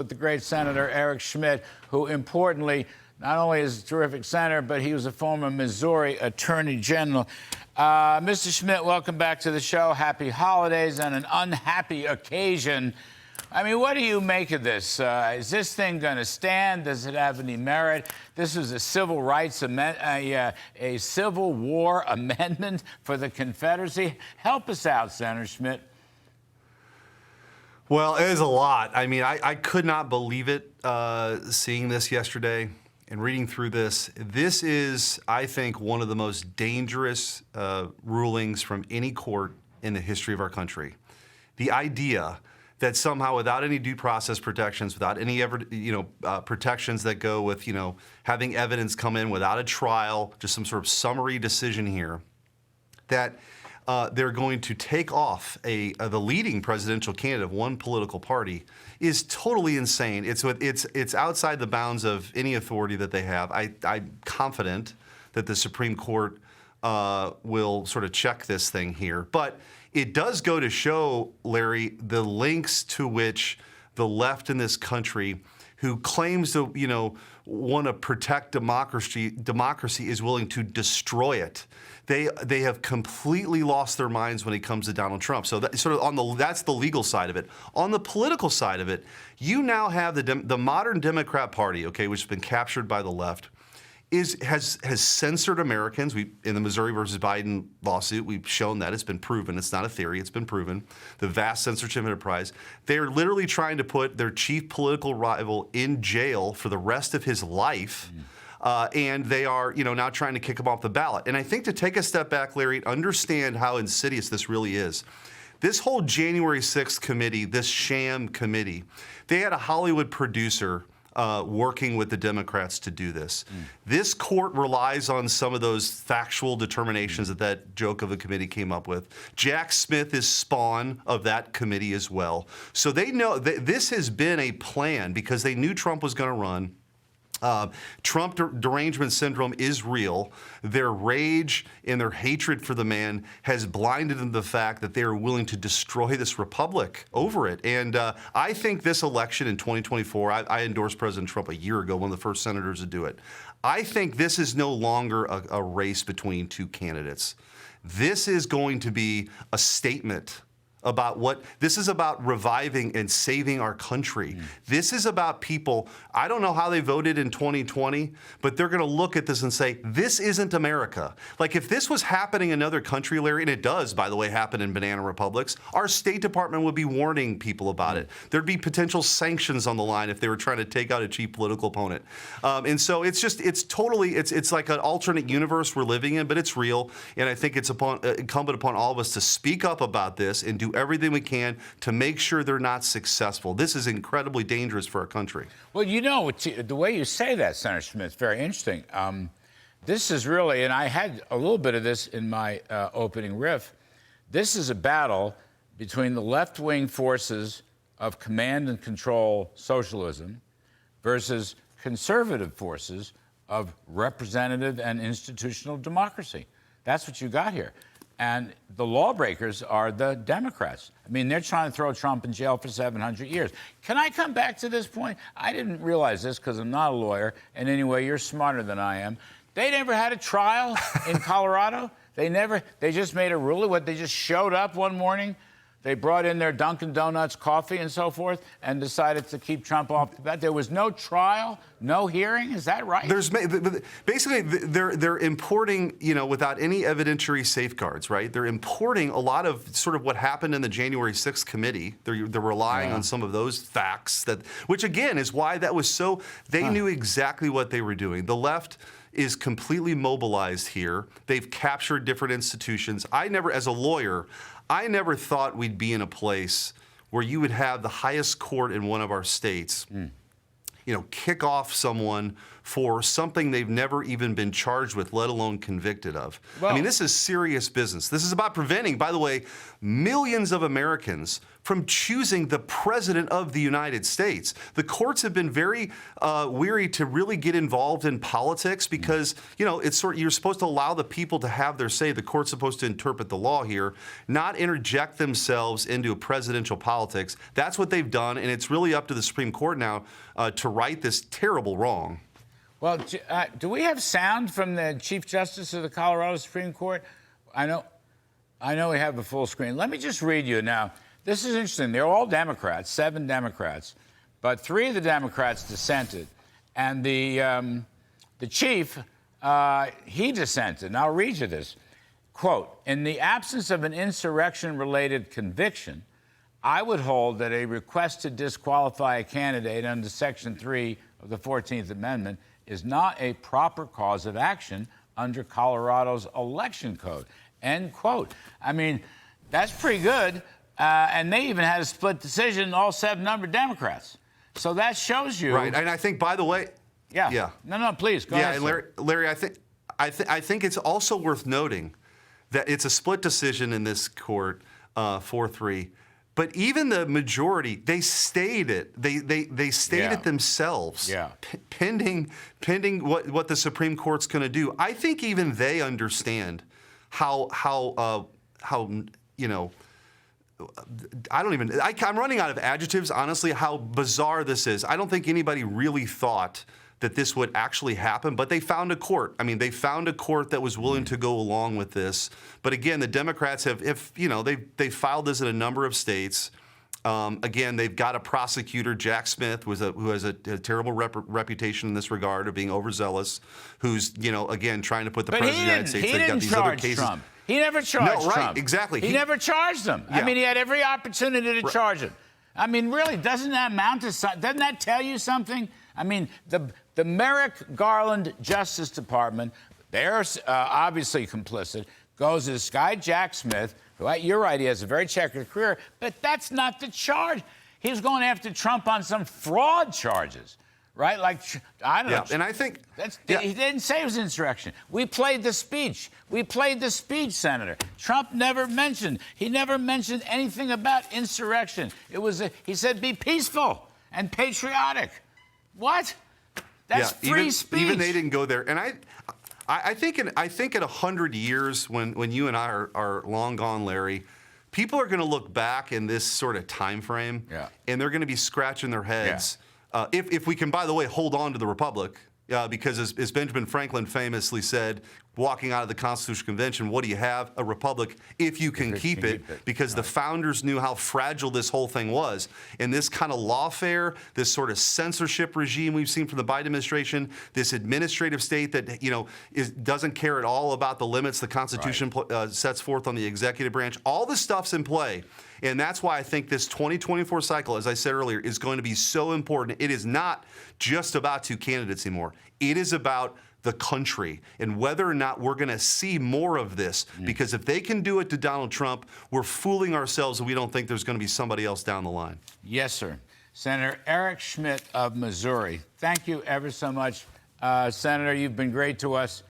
with the great Senator Eric Schmitt, who importantly not only is a terrific senator, but he was a former Missouri Attorney General. Mr. Schmitt, welcome back to the show. Happy holidays on an unhappy occasion. I mean, what do you make of this? Is this thing going to stand? Does it have any merit? This was a civil rights a Civil War amendment for the Confederacy. Help us out, Senator Schmitt. Well, it is a lot. I mean, I could not believe it seeing this yesterday and reading through this. This is, I think, one of the most dangerous rulings from any court in the history of our country. The idea that somehow, without any due process protections, without any protections that go with having evidence come in without a trial, just some sort of summary decision here, that they're going to take off the leading presidential candidate of one political party is totally insane. It's outside the bounds of any authority that they have. I'm confident that the Supreme Court will sort of check this thing here. But it does go to show, Larry, the lengths to which the left in this country, who claims to want to protect democracy is willing to destroy it. They have completely lost their minds when it comes to Donald Trump. So that, sort of that's the legal side of it. On the political side of it, you now have the modern Democrat Party, okay, which has been captured by the left, has censored Americans. In the Missouri versus Biden lawsuit, we've shown that. It's been proven. It's not a theory. It's been proven. The vast censorship enterprise. They're literally trying to put their chief political rival in jail for the rest of his life. And they are, now trying to kick him off the ballot. And I think to take a step back, Larry, and understand how insidious this really is. This whole January 6th committee, this sham committee, they had a Hollywood producer working with the Democrats to do this. This court relies on some of those factual determinations that joke of a committee came up with. Jack Smith is spawn of that committee as well. So they know that this has been a plan because they knew Trump was going to run. Trump derangement syndrome is real. Their rage and their hatred for the man has blinded them to the fact that they are willing to destroy this republic over it. And I think this election in 2024, I endorsed President Trump a year ago, one of the first senators to do it. I think this is no longer a race between two candidates. This is going to be a statement about this is about reviving and saving our country. This is about people. I don't know how they voted in 2020, but they're going to look at this and say, this isn't America. Like if this was happening in another country, Larry, and it does, by the way, happen in banana republics, our State Department would be warning people about it. There'd be potential sanctions on the line if they were trying to take out a chief political opponent. And so it's like an alternate universe we're living in, but it's real. And I think it's incumbent upon all of us to speak up about this and do everything we can to make sure they're not successful. This is incredibly dangerous for our country. Well, the way you say that, Senator Schmitt, is very interesting. This is really, and I had a little bit of this in my opening riff, this is a battle between the left-wing forces of command and control socialism versus conservative forces of representative and institutional democracy. That's what you got here. And the lawbreakers are the Democrats. I mean, they're trying to throw Trump in jail for 700 years. Can I come back to this point? I didn't realize this because I'm not a lawyer. And anyway, you're smarter than I am. They never had a trial in Colorado. They just made a ruling. They just showed up one morning. They brought in their Dunkin' Donuts coffee and so forth and decided to keep Trump off the ballot. There was no trial, no hearing. Is that right? Basically, they're importing, without any evidentiary safeguards, right? They're importing a lot of sort of what happened in the January 6th committee. They're relying on some of those facts, which again is why that was so. They knew exactly what they were doing. The left is completely mobilized here. They've captured different institutions. As a lawyer, I never thought we'd be in a place where you would have the highest court in one of our states, kick off someone for something they've never even been charged with, let alone convicted of. Well, I mean, this is serious business. This is about preventing, by the way, millions of Americans from choosing the president of the United States. The courts have been very weary to really get involved in politics because, you know, it's you're supposed to allow the people to have their say. The court's supposed to interpret the law here, not interject themselves into presidential politics. That's what they've done, and it's really up to the Supreme Court now to right this terrible wrong. Well, do we have sound from the Chief Justice of the Colorado Supreme Court? I know we have the full screen. Let me just read you now. This is interesting. They're all Democrats, 7 Democrats, but 3 of the Democrats dissented, and the chief he dissented. And I'll read you this quote: "In the absence of an insurrection-related conviction, I would hold that a request to disqualify a candidate under Section 3 of the 14th Amendment is not a proper cause of action under Colorado's election code." End quote. I mean, that's pretty good. And they even had a split decision, all 7 number Democrats. So that shows you. Right. And I think, by the way. Yeah. No, please, go ahead. Yeah, Larry, I think it's also worth noting that it's a split decision in this court, 4-3. But even the majority, they stayed it. They stayed it themselves. Yeah. Pending what the Supreme Court's going to do. I think even they understand how you know. I'm running out of adjectives, honestly, how bizarre this is. I don't think anybody really thought that this would actually happen, but they found a court. I mean, they found a court that was willing to go along with this. But again, the Democrats they filed this in a number of states. Again, they've got a prosecutor, Jack Schmitt, who has a terrible reputation in this regard of being overzealous, who's, again, trying to put the president of the United States. He didn't charge Trump. He never charged Trump. Right, exactly. He never charged him. Yeah. I mean, he had every opportunity to charge him. I mean, really, doesn't that amount to something? Doesn't that tell you something? I mean, the Merrick Garland Justice Department, they're obviously complicit, goes to this guy, Jack Schmitt, who, you're right, he has a very checkered career, but that's not the charge. He was going after Trump on some fraud charges. Right? Like, I don't know. And I think... He didn't say it was insurrection. We played the speech. Senator. Trump never mentioned. He never mentioned anything about insurrection. He said, be peaceful and patriotic. What? That's free speech. Even they didn't go there. And I think in 100 years, when you and I are long gone, Larry, people are going to look back in this sort of time frame, and they're going to be scratching their heads. If we can, by the way, hold on to the Republic, because as Benjamin Franklin famously said, walking out of the Constitutional Convention, what do you have? A republic if you can keep it, because the founders knew how fragile this whole thing was. And this kind of lawfare, this sort of censorship regime we've seen from the Biden administration, this administrative state that, doesn't care at all about the limits the Constitution sets forth on the executive branch, all this stuff's in play. And that's why I think this 2024 cycle, as I said earlier, is going to be so important. It is not just about 2 candidates anymore. It is about the country and whether or not we're going to see more of this. Because if they can do it to Donald Trump, we're fooling ourselves and we don't think there's going to be somebody else down the line. Yes, sir. Senator Eric Schmitt of Missouri. Thank you ever so much, Senator. You've been great to us.